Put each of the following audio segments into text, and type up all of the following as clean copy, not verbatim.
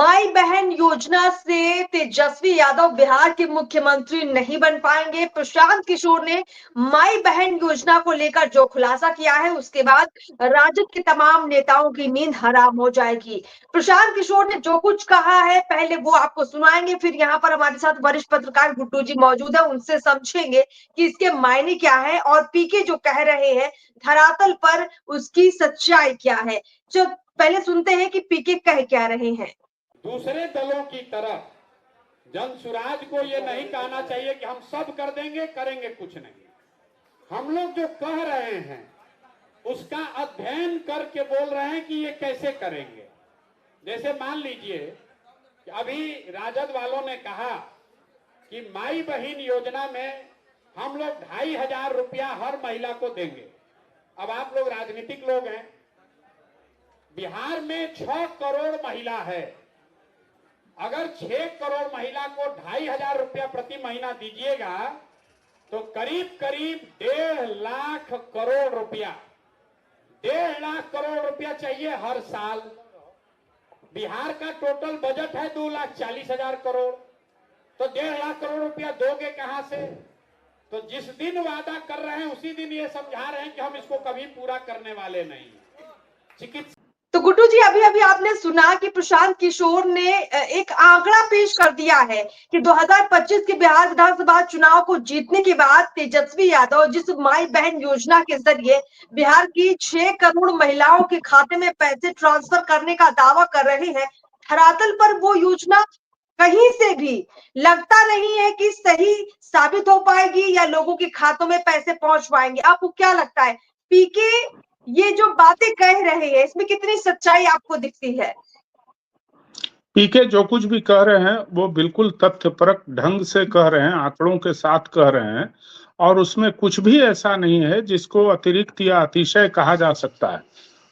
माई बहन योजना से तेजस्वी यादव बिहार के मुख्यमंत्री नहीं बन पाएंगे। प्रशांत किशोर ने माई बहन योजना को लेकर जो खुलासा किया है, उसके बाद राजद के तमाम नेताओं की नींद हराम हो जाएगी। प्रशांत किशोर ने जो कुछ कहा है, पहले वो आपको सुनाएंगे, फिर यहाँ पर हमारे साथ वरिष्ठ पत्रकार गुड्डू जी मौजूद है, उनसे समझेंगे कि इसके मायने क्या है और पीके जो कह रहे हैं धरातल पर उसकी सच्चाई क्या है। जो पहले सुनते हैं कि पीके कह क्या रहे हैं। दूसरे दलों की तरह जनसुराज को ये नहीं कहना चाहिए कि हम सब कर देंगे, करेंगे कुछ नहीं। हम लोग जो कह रहे हैं उसका अध्ययन करके बोल रहे हैं कि ये कैसे करेंगे। जैसे मान लीजिए कि अभी राजद वालों ने कहा कि माई बहन योजना में हम लोग 2500 रुपया हर महिला को देंगे। अब आप लोग राजनीतिक लोग हैं, बिहार में 6 करोड़ महिला है। अगर 6 करोड़ महिला को 2500 रुपया प्रति महीना दीजिएगा तो करीब करीब 1.5 लाख करोड़ रुपया, 1.5 लाख करोड़ रुपया चाहिए हर साल। बिहार का टोटल बजट है 2,40,000 करोड़, तो 1.5 लाख करोड़ रुपया दोगे कहां से? तो जिस दिन वादा कर रहे हैं उसी दिन ये समझा रहे हैं कि हम इसको कभी पूरा करने वाले नहीं। चिकित्सा तो गुड्डू जी, अभी अभी आपने सुना कि प्रशांत किशोर ने एक आंकड़ा पेश कर दिया है कि 2025 के बिहार विधानसभा चुनाव को जीतने के बाद तेजस्वी यादव जिस माई बहन योजना के जरिए बिहार की 6 करोड़ महिलाओं के खाते में पैसे ट्रांसफर करने का दावा कर रहे हैं, धरातल पर वो योजना कहीं से भी लगता नहीं है कि सही साबित हो पाएगी या लोगों के खातों में पैसे पहुंच पाएंगे। आपको क्या लगता है, पीके ये जो बातें कह रहे हैं इसमें कितनी सच्चाई आपको दिखती है? पीके जो कुछ भी कह रहे हैं वो बिल्कुल तथ्यपरक ढंग से कह रहे हैं, आंकड़ों के साथ कह रहे हैं, और उसमें कुछ भी ऐसा नहीं है जिसको अतिरिक्त या अतिशय कहा जा सकता है।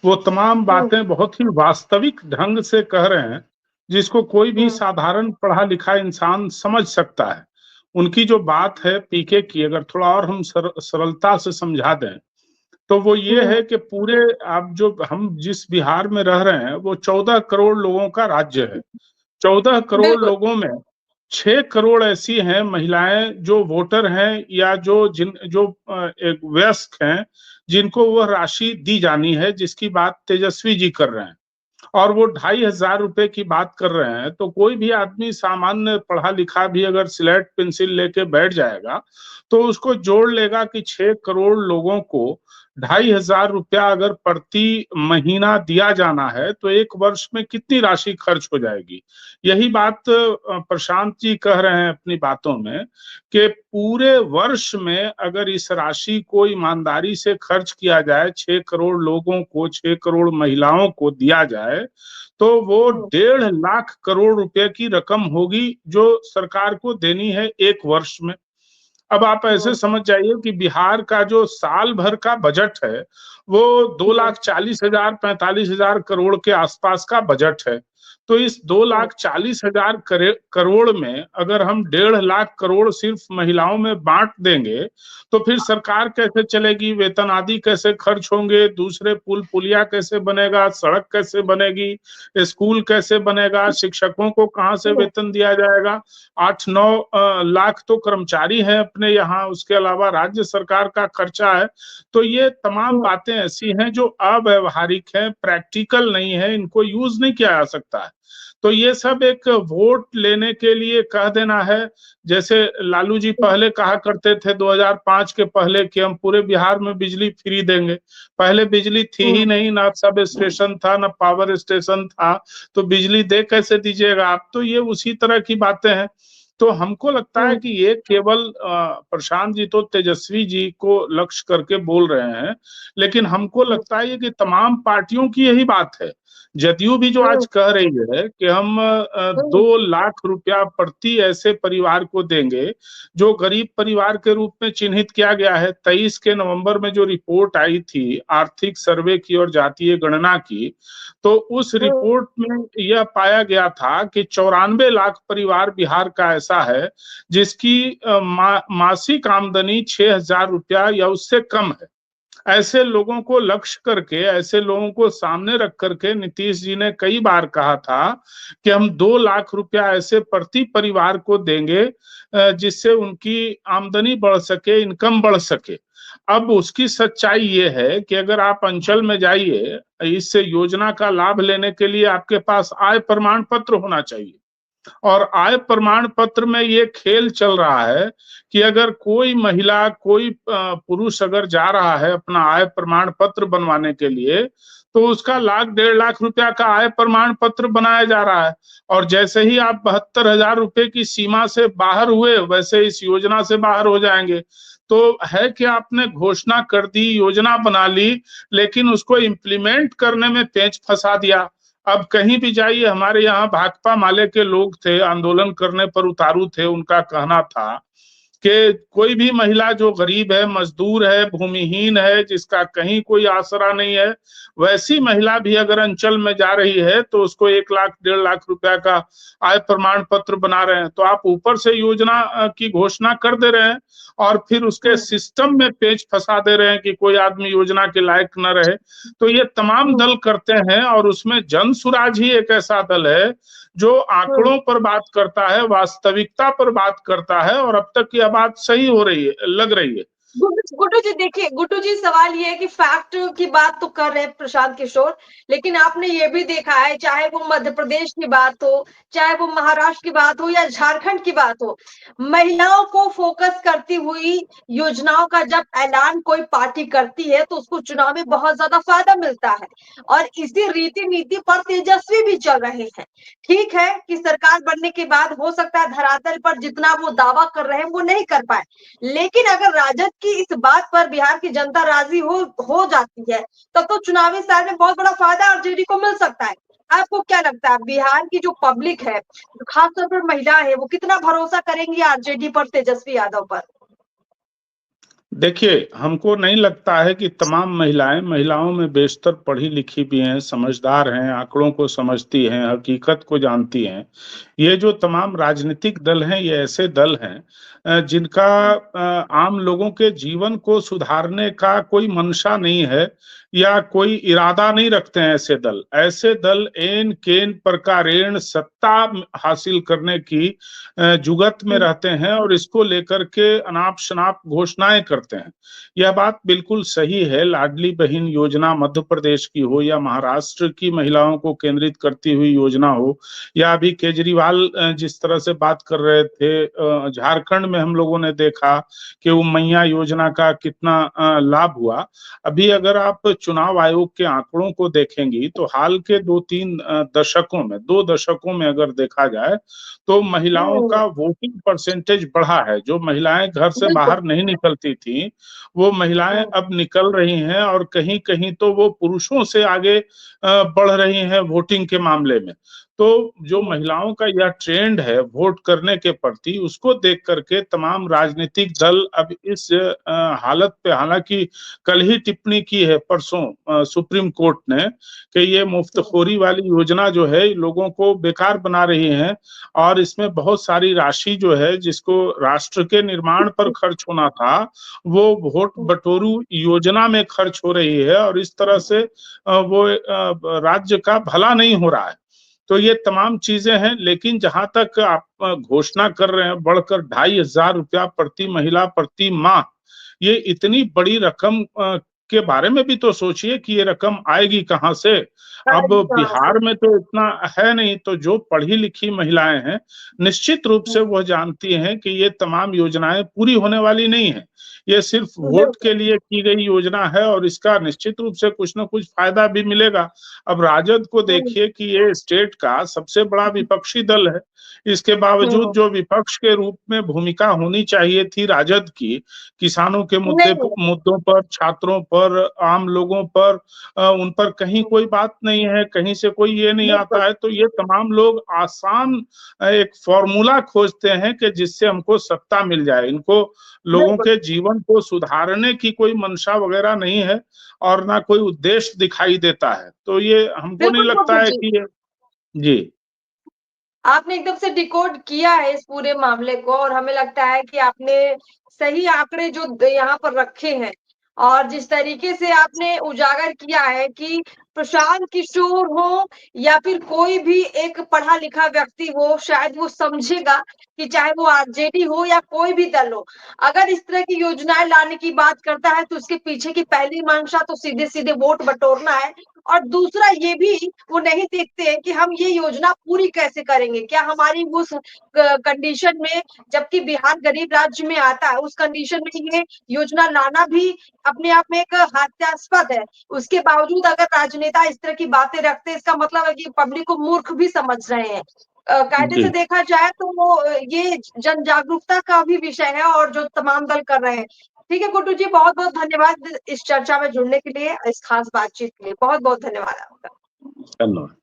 वो तमाम बातें बहुत ही वास्तविक ढंग से कह रहे हैं, जिसको कोई भी साधारण पढ़ा लिखा इंसान समझ सकता है। उनकी जो बात है पीके की, अगर थोड़ा और हम सरलता से समझा दें तो वो ये है कि पूरे आप जो हम जिस बिहार में रह रहे हैं वो 14 करोड़ लोगों का राज्य है। 14 करोड़ बिल्कुल। लोगों में 6 करोड़ ऐसी हैं महिलाएं जो वोटर हैं या जो एक वयस्क हैं, जिनको वह राशि दी जानी है, जिसकी बात तेजस्वी जी कर रहे हैं। और वो 2,500 रुपए की बात कर रहे हैं। तो कोई भी आदमी सामान्य पढ़ा लिखा भी अगर स्लेट पेंसिल लेके बैठ जाएगा तो उसको जोड़ लेगा कि 6 करोड़ लोगों को 2,500 रुपया अगर प्रति महीना दिया जाना है तो एक वर्ष में कितनी राशि खर्च हो जाएगी। यही बात प्रशांत जी कह रहे हैं अपनी बातों में कि पूरे वर्ष में अगर इस राशि को ईमानदारी से खर्च किया जाए, 6 करोड़ लोगों को, 6 करोड़ महिलाओं को दिया जाए, तो वो 1.5 लाख करोड़ रुपए की रकम होगी जो सरकार को देनी है एक वर्ष में। अब आप ऐसे समझ जाइए कि बिहार का जो साल भर का बजट है वो 2,40,000 45,000 करोड़ के आसपास का बजट है। तो इस 2,40,000 करोड़ में अगर हम 1.5 लाख करोड़ सिर्फ महिलाओं में बांट देंगे तो फिर सरकार कैसे चलेगी, वेतन आदि कैसे खर्च होंगे, दूसरे पुल पुलिया कैसे बनेगा, सड़क कैसे बनेगी, स्कूल कैसे बनेगा, शिक्षकों को कहाँ से वेतन दिया जाएगा। 8-9 लाख तो कर्मचारी हैं अपने यहाँ, उसके अलावा राज्य सरकार का खर्चा है। तो ये तमाम बातें ऐसी हैं जो अव्यवहारिक हैं, प्रैक्टिकल नहीं है, इनको यूज नहीं किया जा सकता है। तो ये सब एक वोट लेने के लिए कह देना है। जैसे लालू जी पहले कहा करते थे 2005 के पहले कि हम पूरे बिहार में बिजली फ्री देंगे। पहले बिजली थी ही नहीं, ना सब स्टेशन था, ना पावर स्टेशन था, तो बिजली दे कैसे दीजिएगा आप। तो ये उसी तरह की बातें हैं। तो हमको लगता है कि ये केवल प्रशांत जी तो तेजस्वी जी को लक्ष्य करके बोल रहे हैं, लेकिन हमको लगता है कि तमाम पार्टियों की यही बात है। जदयू भी जो आज कह रही है कि हम 2 लाख रुपया प्रति ऐसे परिवार को देंगे जो गरीब परिवार के रूप में चिन्हित किया गया है। 23 के नवंबर में जो रिपोर्ट आई थी आर्थिक सर्वे की और जातीय गणना की, तो उस रिपोर्ट में यह पाया गया था कि 94 लाख परिवार बिहार का ऐसा है जिसकी मासिक आमदनी 6,000 रुपया या उससे कम है। ऐसे लोगों को लक्ष्य करके, ऐसे लोगों को सामने रख करके नीतीश जी ने कई बार कहा था कि हम 2 लाख रुपया ऐसे प्रति परिवार को देंगे जिससे उनकी आमदनी बढ़ सके, इनकम बढ़ सके। अब उसकी सच्चाई ये है कि अगर आप अंचल में जाइए, इस योजना का लाभ लेने के लिए आपके पास आय प्रमाण पत्र होना चाहिए। और आय प्रमाण पत्र में ये खेल चल रहा है कि अगर कोई महिला, कोई पुरुष अगर जा रहा है अपना आय प्रमाण पत्र बनवाने के लिए, तो उसका 1,00,000 1,50,000 रुपया का आय प्रमाण पत्र बनाया जा रहा है। और जैसे ही आप 72,000 रुपए की सीमा से बाहर हुए, वैसे इस योजना से बाहर हो जाएंगे। तो है कि आपने घोषणा कर दी, योजना बना ली, लेकिन उसको इम्प्लीमेंट करने में पेच फंसा दिया। अब कहीं भी जाइए, हमारे यहाँ भाकपा माले के लोग थे, आंदोलन करने पर उतारू थे, उनका कहना था कि कोई भी महिला जो गरीब है, मजदूर है, भूमिहीन है, जिसका कहीं कोई आसरा नहीं है, वैसी महिला भी अगर अंचल में जा रही है तो उसको 1,00,000 1,50,000 रुपया का आय प्रमाण पत्र बना रहे हैं। तो आप ऊपर से योजना की घोषणा कर दे रहे हैं और फिर उसके सिस्टम में पेच फंसा दे रहे हैं कि कोई आदमी योजना के लायक न रहे। तो ये तमाम दल करते हैं और उसमें जन सुराज ही एक ऐसा दल है जो आंकड़ों पर बात करता है, वास्तविकता पर बात करता है, और अब तक यह बात सही हो रही है, लग रही है। गुड्डू जी देखिए, गुड्डू जी सवाल ये है कि फैक्ट की बात तो कर रहे हैं प्रशांत किशोर, लेकिन आपने ये भी देखा है, चाहे वो मध्य प्रदेश की बात हो, चाहे वो महाराष्ट्र की बात हो या झारखंड की बात हो, महिलाओं को फोकस करती हुई योजनाओं का जब ऐलान कोई पार्टी करती है तो उसको चुनाव में बहुत ज्यादा फायदा मिलता है। और इसी रीति नीति पर तेजस्वी भी चल रहे हैं। ठीक है कि सरकार बनने के बाद हो सकता है धरातल पर जितना वो दावा कर रहे हैं वो नहीं कर पाए, लेकिन अगर राजद की इस बात पर बिहार की जनता राजी हो जाती है, तब तो चुनावी साल में बहुत बड़ा फायदा आरजेडी को मिल सकता है। आपको क्या लगता है बिहार की जो पब्लिक है, खासतौर पर महिला है, वो कितना भरोसा करेंगी आरजेडी पर, तेजस्वी यादव पर? देखिए, हमको नहीं लगता है कि तमाम महिलाओं में बेशतर पढ़ी लिखी भी हैं, समझदार हैं, आंकड़ों को समझती हैं, हकीकत को जानती हैं। ये जो तमाम राजनीतिक दल हैं, ये ऐसे दल हैं जिनका आम लोगों के जीवन को सुधारने का कोई मंशा नहीं है या कोई इरादा नहीं रखते हैं। ऐसे दल एन केन प्रकारेण सत्ता हासिल करने की जुगत में रहते हैं और इसको लेकर के अनाप शनाप घोषणाएं करते हैं। यह बात बिल्कुल सही है। लाडली बहन योजना मध्य प्रदेश की हो या महाराष्ट्र की महिलाओं को केंद्रित करती हुई योजना हो, या अभी केजरीवाल जिस तरह से बात कर रहे थे, झारखंड में हम लोगों ने देखा कि वो मैया योजना का कितना लाभ हुआ। अभी अगर आप चुनाव आयोग के आंकड़ों को देखेंगी तो हाल के 2-3 दशकों में अगर देखा जाए तो महिलाओं का वोटिंग परसेंटेज बढ़ा है। जो महिलाएं घर से बिल्कुल। बाहर नहीं निकलती थी, वो महिलाएं अब निकल रही हैं और कहीं कहीं तो वो पुरुषों से आगे बढ़ रही हैं वोटिंग के मामले में। तो जो महिलाओं का यह ट्रेंड है वोट करने के प्रति, उसको देख करके तमाम राजनीतिक दल अब इस हालत पे, हालांकि कल ही टिप्पणी की है परसों सुप्रीम कोर्ट ने कि ये मुफ्तखोरी वाली योजना जो है लोगों को बेकार बना रही है और इसमें बहुत सारी राशि जो है जिसको राष्ट्र के निर्माण पर खर्च होना था, वो वोट बटोरू योजना में खर्च हो रही है और इस तरह से वो राज्य का भला नहीं हो रहा है। तो ये तमाम चीजें हैं, लेकिन जहां तक आप घोषणा कर रहे हैं बढ़कर 2,500 रुपया प्रति महिला प्रति माह, ये इतनी बड़ी रकम के बारे में भी तो सोचिए कि ये रकम आएगी कहाँ से। अब बिहार में तो इतना है नहीं, तो जो पढ़ी लिखी महिलाएं हैं निश्चित रूप से वह जानती हैं कि ये तमाम योजनाएं पूरी होने वाली नहीं है। ये सिर्फ वोट के लिए की गई योजना है और इसका निश्चित रूप से कुछ ना कुछ फायदा भी मिलेगा। अब राजद को देखिए कि ये स्टेट का सबसे बड़ा विपक्षी दल है, इसके बावजूद जो विपक्ष के रूप में भूमिका होनी चाहिए थी राजद की, किसानों के मुद्दों पर, छात्रों पर, आम लोगों पर, उन पर कहीं कोई बात नहीं है, कहीं से कोई ये नहीं आता है। तो ये तमाम लोग आसान एक फॉर्मूला खोजते हैं कि जिससे हमको सत्ता मिल जाए। इनको लोगों के जीवन को सुधारने की कोई मंशा वगैरह नहीं है और ना कोई उद्देश्य दिखाई देता है। तो ये हमको नहीं लगता है कि ये जी आपने एकदम से डिकोड किया है इस पूरे मामले को, और हमें लगता है कि आपने सही आंकड़े जो यहाँ पर रखे हैं और जिस तरीके से आपने उजागर किया है कि प्रशांत किशोर हो या फिर कोई भी एक पढ़ा लिखा व्यक्ति हो, शायद वो समझेगा कि चाहे वो आरजेडी हो या कोई भी दल हो, अगर इस तरह की योजनाएं लाने की बात करता है तो उसके पीछे की पहली मंशा तो सीधे सीधे वोट बटोरना है। और दूसरा ये भी वो नहीं देखते हैं कि हम ये योजना पूरी कैसे करेंगे, क्या हमारी उस कंडीशन में, जबकि बिहार गरीब राज्य में आता है, उस कंडीशन में ये योजना लाना भी अपने आप में एक हास्यास्पद है। उसके बावजूद अगर राजनेता इस तरह की बातें रखते हैं, इसका मतलब है कि पब्लिक को मूर्ख भी समझ रहे हैं। कायदे से देखा जाए तो वो ये जन जागरूकता का भी विषय है और जो तमाम दल कर रहे हैं। ठीक है गुड्डू जी, बहुत बहुत धन्यवाद इस चर्चा में जुड़ने के लिए, इस खास बातचीत के लिए बहुत बहुत धन्यवाद आपका। धन्यवाद।